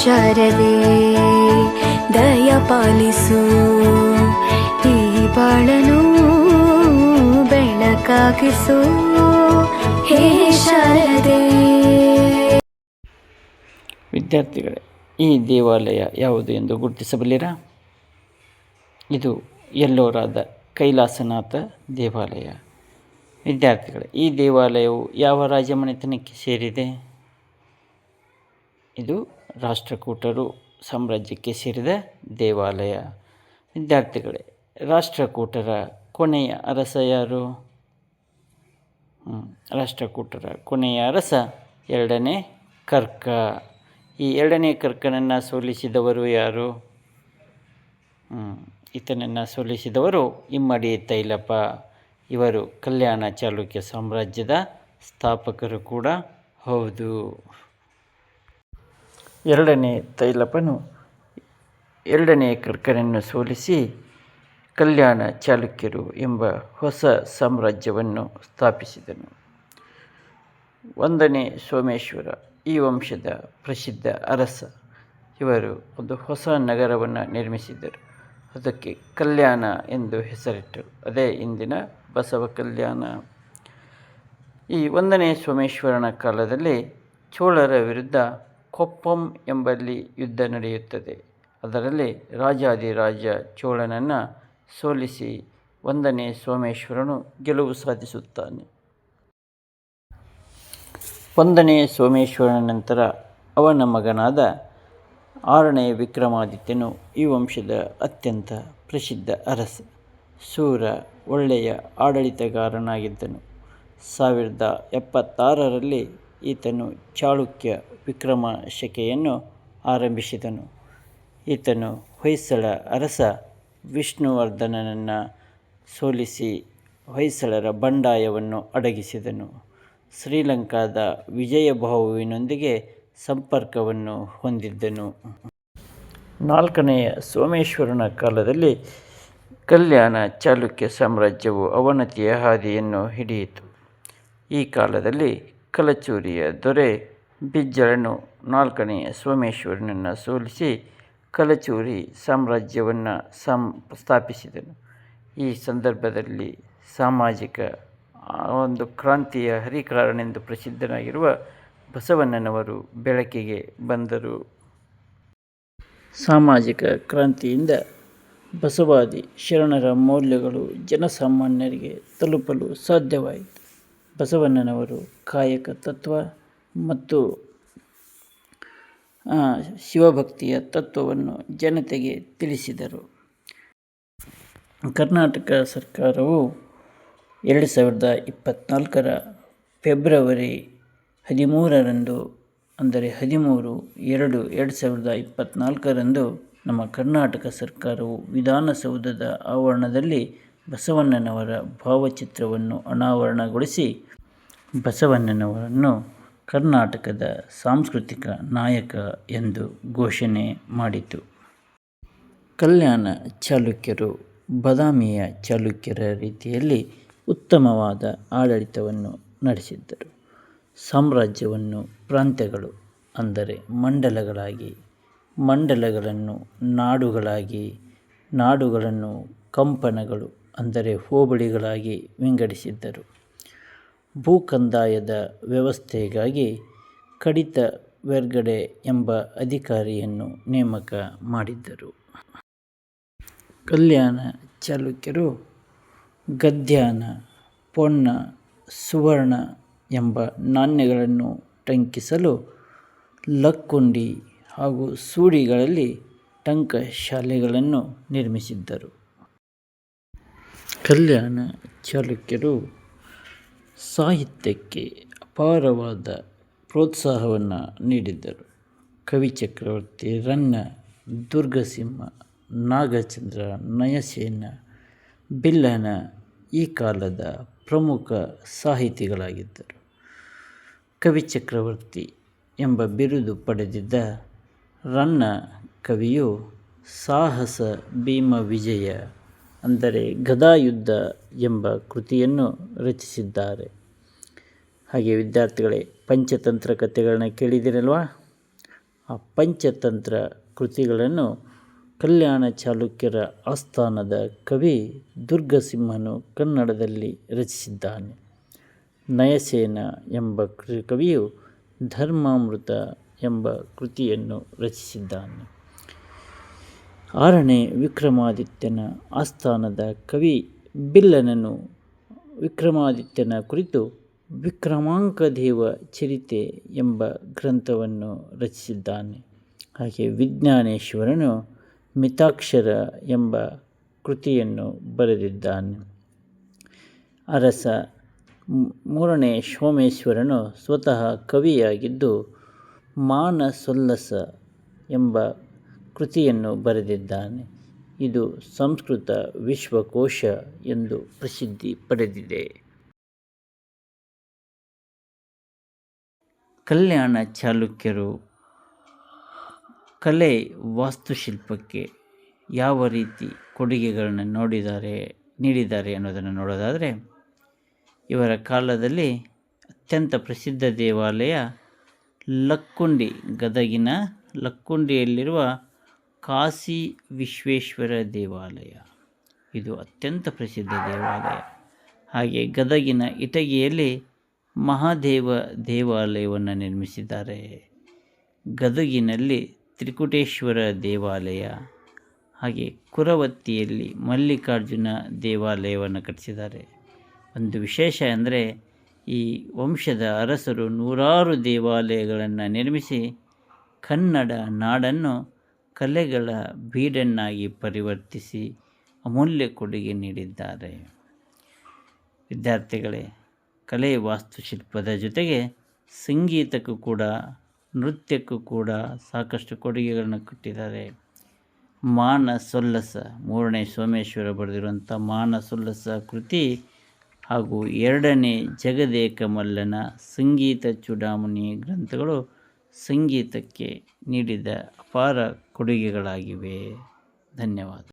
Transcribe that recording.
ಶಾರದೆ ದಯ ಪಾಲಿಸು, ಈ ಬಾಳನು ಬೆಳಕಾಗಿಸು ಹೇ ಶಾರದೆ. ವಿದ್ಯಾರ್ಥಿಗಳೇ, ಈ ದೇವಾಲಯ ಯಾವುದು ಎಂದು ಗುರುತಿಸಬಲ್ಲಿರಾ? ಇದು ಎಲ್ಲೋರಾದ ಕೈಲಾಸನಾಥ ದೇವಾಲಯ. ವಿದ್ಯಾರ್ಥಿಗಳೇ, ಈ ದೇವಾಲಯವು ಯಾವ ರಾಜಮನೆತನಕ್ಕೆ ಸೇರಿದೆ? ಇದು ರಾಷ್ಟ್ರಕೂಟರು ಸಾಮ್ರಾಜ್ಯಕ್ಕೆ ಸೇರಿದ ದೇವಾಲಯ. ವಿದ್ಯಾರ್ಥಿಗಳೇ, ರಾಷ್ಟ್ರಕೂಟರ ಕೊನೆಯ ಅರಸ ಯಾರು? ರಾಷ್ಟ್ರಕೂಟರ ಕೊನೆಯ ಅರಸ ಎರಡನೇ ಕರ್ಕ. ಈ ಎರಡನೇ ಕರ್ಕನನ್ನು ಸೋಲಿಸಿದವರು ಯಾರು? ಈತನನ್ನು ಸೋಲಿಸಿದವರು ಇಮ್ಮಡಿ ತೈಲಪ. ಇವರು ಕಲ್ಯಾಣ ಚಾಲುಕ್ಯ ಸಾಮ್ರಾಜ್ಯದ ಸ್ಥಾಪಕರು ಕೂಡ ಹೌದು. ಎರಡನೇ ತೈಲಪನು ಎರಡನೇ ಕರ್ಕನನ್ನು ಸೋಲಿಸಿ ಕಲ್ಯಾಣ ಚಾಲುಕ್ಯರು ಎಂಬ ಹೊಸ ಸಾಮ್ರಾಜ್ಯವನ್ನು ಸ್ಥಾಪಿಸಿದನು. ಒಂದನೇ ಸೋಮೇಶ್ವರ ಈ ವಂಶದ ಪ್ರಸಿದ್ಧ ಅರಸ. ಇವರು ಒಂದು ಹೊಸ ನಗರವನ್ನು ನಿರ್ಮಿಸಿದರು. ಅದಕ್ಕೆ ಕಲ್ಯಾಣ ಎಂದು ಹೆಸರಿಟ್ಟರು. ಅದೇ ಇಂದಿನ ಬಸವ ಕಲ್ಯಾಣ. ಈ ಒಂದನೇ ಸೋಮೇಶ್ವರನ ಕಾಲದಲ್ಲಿ ಚೋಳರ ವಿರುದ್ಧ ಕೊಪ್ಪಂ ಎಂಬಲ್ಲಿ ಯುದ್ಧ ನಡೆಯುತ್ತದೆ. ಅದರಲ್ಲಿ ರಾಜಾದಿರಾಜ ಚೋಳನನ್ನು ಸೋಲಿಸಿ ಒಂದನೇ ಸೋಮೇಶ್ವರನು ಗೆಲುವು ಸಾಧಿಸುತ್ತಾನೆ. ಒಂದನೇ ಸೋಮೇಶ್ವರನ ನಂತರ ಅವನ ಮಗನಾದ ಆರನೇ ವಿಕ್ರಮಾದಿತ್ಯನು ಈ ವಂಶದ ಅತ್ಯಂತ ಪ್ರಸಿದ್ಧ ಅರಸ. ಶೂರ, ಒಳ್ಳೆಯ ಆಡಳಿತಗಾರನಾಗಿದ್ದನು. 1076ರಲ್ಲಿ ಈತನು ಚಾಳುಕ್ಯ ವಿಕ್ರಮ ಶಕೆಯನ್ನು ಆರಂಭಿಸಿದನು. ಈತನು ಹೊಯ್ಸಳ ಅರಸ ವಿಷ್ಣುವರ್ಧನನನ್ನು ಸೋಲಿಸಿ ಹೊಯ್ಸಳರ ಬಂಡಾಯವನ್ನು ಅಡಗಿಸಿದನು. ಶ್ರೀಲಂಕಾದ ವಿಜಯಬಾಹುವಿನೊಂದಿಗೆ ಸಂಪರ್ಕವನ್ನು ಹೊಂದಿದ್ದನು. ನಾಲ್ಕನೆಯ ಸೋಮೇಶ್ವರನ ಕಾಲದಲ್ಲಿ ಕಲ್ಯಾಣ ಚಾಲುಕ್ಯ ಸಾಮ್ರಾಜ್ಯವು ಅವನತಿಯ ಹಾದಿಯನ್ನು ಹಿಡಿಯಿತು. ಈ ಕಾಲದಲ್ಲಿ ಕಲಚೂರಿಯ ದೊರೆ ಬಿಜ್ಜಳನು ನಾಲ್ಕನೆಯ ಸೋಮೇಶ್ವರನನ್ನು ಸೋಲಿಸಿ ಕಲಚೂರಿ ಸಾಮ್ರಾಜ್ಯವನ್ನು ಸ್ಥಾಪಿಸಿದನು. ಈ ಸಂದರ್ಭದಲ್ಲಿ ಸಾಮಾಜಿಕ ಒಂದು ಕ್ರಾಂತಿಯ ಹರಿಕಾರನೆಂದು ಪ್ರಸಿದ್ಧನಾಗಿರುವ ಬಸವಣ್ಣನವರು ಬೆಳಕಿಗೆ ಬಂದರು. ಸಾಮಾಜಿಕ ಕ್ರಾಂತಿಯಿಂದ ಬಸವಾದಿ ಶರಣರ ಮೌಲ್ಯಗಳು ಜನಸಾಮಾನ್ಯರಿಗೆ ತಲುಪಲು ಸಾಧ್ಯವಾಯಿತು. ಬಸವಣ್ಣನವರು ಕಾಯಕ ತತ್ವ ಮತ್ತು ಶಿವಭಕ್ತಿಯ ತತ್ವವನ್ನು ಜನತೆಗೆ ತಿಳಿಸಿದರು. ಕರ್ನಾಟಕ ಸರ್ಕಾರವು 2024ರ ಫೆಬ್ರವರಿ 13ರಂದು, ಅಂದರೆ 13/2/2024ರಂದು ನಮ್ಮ ಕರ್ನಾಟಕ ಸರ್ಕಾರವು ವಿಧಾನಸೌಧದ ಆವರಣದಲ್ಲಿ ಬಸವಣ್ಣನವರ ಭಾವಚಿತ್ರವನ್ನು ಅನಾವರಣಗೊಳಿಸಿ ಬಸವಣ್ಣನವರನ್ನು ಕರ್ನಾಟಕದ ಸಾಂಸ್ಕೃತಿಕ ನಾಯಕ ಎಂದು ಘೋಷಣೆ ಮಾಡಿತು. ಕಲ್ಯಾಣ ಚಾಲುಕ್ಯರು ಬಾದಾಮಿಯ ಚಾಲುಕ್ಯರ ರೀತಿಯಲ್ಲಿ ಉತ್ತಮವಾದ ಆಡಳಿತವನ್ನು ನಡೆಸಿದ್ದರು. ಸಾಮ್ರಾಜ್ಯವನ್ನು ಪ್ರಾಂತ್ಯಗಳು ಅಂದರೆ ಮಂಡಲಗಳಾಗಿ, ಮಂಡಲಗಳನ್ನು ನಾಡುಗಳಾಗಿ, ನಾಡುಗಳನ್ನು ಕಂಪನಗಳು ಅಂದರೆ ಹೋಬಳಿಗಳಾಗಿ ವಿಂಗಡಿಸಿದ್ದರು. ಭೂಕಂದಾಯದ ವ್ಯವಸ್ಥೆಗಾಗಿ ಕಡಿತ ವೆರ್ಗಡೆ ಎಂಬ ಅಧಿಕಾರಿಯನ್ನು ನೇಮಕ ಮಾಡಿದ್ದರು. ಕಲ್ಯಾಣ ಚಾಲುಕ್ಯರು ಗದ್ಯಾನ, ಪೊನ್ನ, ಸುವರ್ಣ ಎಂಬ ನಾಣ್ಯಗಳನ್ನು ಟಂಕಿಸಲು ಲಕ್ಕುಂಡಿ ಹಾಗೂ ಸೂಡಿಗಳಲ್ಲಿ ಟಂಕಶಾಲೆಗಳನ್ನು ನಿರ್ಮಿಸಿದ್ದರು. ಕಲ್ಯಾಣ ಚಾಲುಕ್ಯರು ಸಾಹಿತ್ಯಕ್ಕೆ ಅಪಾರವಾದ ಪ್ರೋತ್ಸಾಹವನ್ನು ನೀಡಿದ್ದರು. ಕವಿ ಚಕ್ರವರ್ತಿ ರನ್ನ, ದುರ್ಗಸಿಂಹ, ನಾಗಚಂದ್ರ, ನಯಸೇನ, ಬಿಲ್ಲನ ಈ ಕಾಲದ ಪ್ರಮುಖ ಸಾಹಿತಿಗಳಾಗಿದ್ದರು. ಕವಿ ಚಕ್ರವರ್ತಿ ಎಂಬ ಬಿರುದು ಪಡೆದಿದ್ದ ರನ್ನ ಕವಿಯು ಸಾಹಸ ಭೀಮ ವಿಜಯ ಅಂದರೆ ಗದಾಯುದ್ಧ ಎಂಬ ಕೃತಿಯನ್ನು ರಚಿಸಿದ್ದಾರೆ. ಹಾಗೆ ವಿದ್ಯಾರ್ಥಿಗಳೇ, ಪಂಚತಂತ್ರ ಕಥೆಗಳನ್ನ ಕೇಳಿದಿರಲ್ವಾ? ಆ ಪಂಚತಂತ್ರ ಕೃತಿಗಳನ್ನು ಕಲ್ಯಾಣ ಚಾಲುಕ್ಯರ ಆಸ್ಥಾನದ ಕವಿ ದುರ್ಗಸಿಂಹನು ಕನ್ನಡದಲ್ಲಿ ರಚಿಸಿದ್ದಾನೆ. ನಯಸೇನ ಎಂಬ ಕವಿಯು ಧರ್ಮಾಮೃತ ಎಂಬ ಕೃತಿಯನ್ನು ರಚಿಸಿದ್ದಾನೆ. 6ನೇ ವಿಕ್ರಮಾದಿತ್ಯನ ಆಸ್ಥಾನದ ಕವಿ ಬಿಲ್ಲನನು ವಿಕ್ರಮಾದಿತ್ಯನ ಕುರಿತು ವಿಕ್ರಮಾಂಕದೇವ ಚರಿತೆ ಎಂಬ ಗ್ರಂಥವನ್ನು ರಚಿಸಿದ್ದಾನೆ. ಹಾಗೆ ವಿಜ್ಞಾನೇಶ್ವರನು ಮಿತಾಕ್ಷರ ಎಂಬ ಕೃತಿಯನ್ನು ಬರೆದಿದ್ದಾನೆ. ಅರಸ 3ನೇ ಸೋಮೇಶ್ವರನು ಸ್ವತಃ ಕವಿಯಾಗಿದ್ದು ಮಾನಸೋಲ್ಲಸ ಎಂಬ ಕೃತಿಯನ್ನು ಬರೆದಿದ್ದಾನೆ. ಇದು ಸಂಸ್ಕೃತ ವಿಶ್ವಕೋಶ ಎಂದು ಪ್ರಸಿದ್ಧಿ ಪಡೆದಿದೆ. ಕಲ್ಯಾಣ ಚಾಲುಕ್ಯರು ಕಲೆ ವಾಸ್ತುಶಿಲ್ಪಕ್ಕೆ ಯಾವ ರೀತಿ ಕೊಡುಗೆಗಳನ್ನು ನೀಡಿದ್ದಾರೆ ಅನ್ನೋದನ್ನು ನೋಡೋದಾದರೆ, ಇವರ ಕಾಲದಲ್ಲಿ ಅತ್ಯಂತ ಪ್ರಸಿದ್ಧ ದೇವಾಲಯ ಲಕ್ಕುಂಡಿ, ಗದಗಿನ ಲಕ್ಕುಂಡಿಯಲ್ಲಿರುವ ಕಾಶಿ ವಿಶ್ವೇಶ್ವರ ದೇವಾಲಯ. ಇದು ಅತ್ಯಂತ ಪ್ರಸಿದ್ಧ ದೇವಾಲಯ. ಹಾಗೆ ಗದಗಿನ ಇಟಗಿಯಲ್ಲಿ ಮಹಾದೇವ ದೇವಾಲಯವನ್ನು ನಿರ್ಮಿಸಿದ್ದಾರೆ. ಗದಗಿನಲ್ಲಿ ತ್ರಿಕುಟೇಶ್ವರ ದೇವಾಲಯ, ಹಾಗೆ ಕುರವತ್ತಿಯಲ್ಲಿ ಮಲ್ಲಿಕಾರ್ಜುನ ದೇವಾಲಯವನ್ನು ಕಟ್ಟಿಸಿದ್ದಾರೆ. ಒಂದು ವಿಶೇಷ ಅಂದರೆ ಈ ವಂಶದ ಅರಸರು ನೂರಾರು ದೇವಾಲಯಗಳನ್ನು ನಿರ್ಮಿಸಿ ಕನ್ನಡ ನಾಡನ್ನು ಕಲೆಗಳ ಬೀಡನ್ನಾಗಿ ಪರಿವರ್ತಿಸಿ ಅಮೂಲ್ಯ ಕೊಡುಗೆ ನೀಡಿದ್ದಾರೆ. ವಿದ್ಯಾರ್ಥಿಗಳೇ, ಕಲೆ ವಾಸ್ತುಶಿಲ್ಪದ ಜೊತೆಗೆ ಸಂಗೀತಕ್ಕೂ ಕೂಡ, ನೃತ್ಯಕ್ಕೂ ಕೂಡ ಸಾಕಷ್ಟು ಕೊಡುಗೆಗಳನ್ನು ಕೊಟ್ಟಿದ್ದಾರೆ. ಮಾನಸೋಲ್ಲಸ, 3ನೇ ಸೋಮೇಶ್ವರ ಬರೆದಿರುವಂಥ ಮಾನಸೋಲ್ಲಸ ಕೃತಿ ಹಾಗೂ 2ನೇ ಜಗದೇಕ ಮಲ್ಲನ ಸಂಗೀತ ಚೂಡಾಮಣಿ ಗ್ರಂಥಗಳು ಸಂಗೀತಕ್ಕೆ ನೀಡಿದ ಅಪಾರ ಕೊಡುಗೆಗಳಾಗಿವೆ. ಧನ್ಯವಾದ.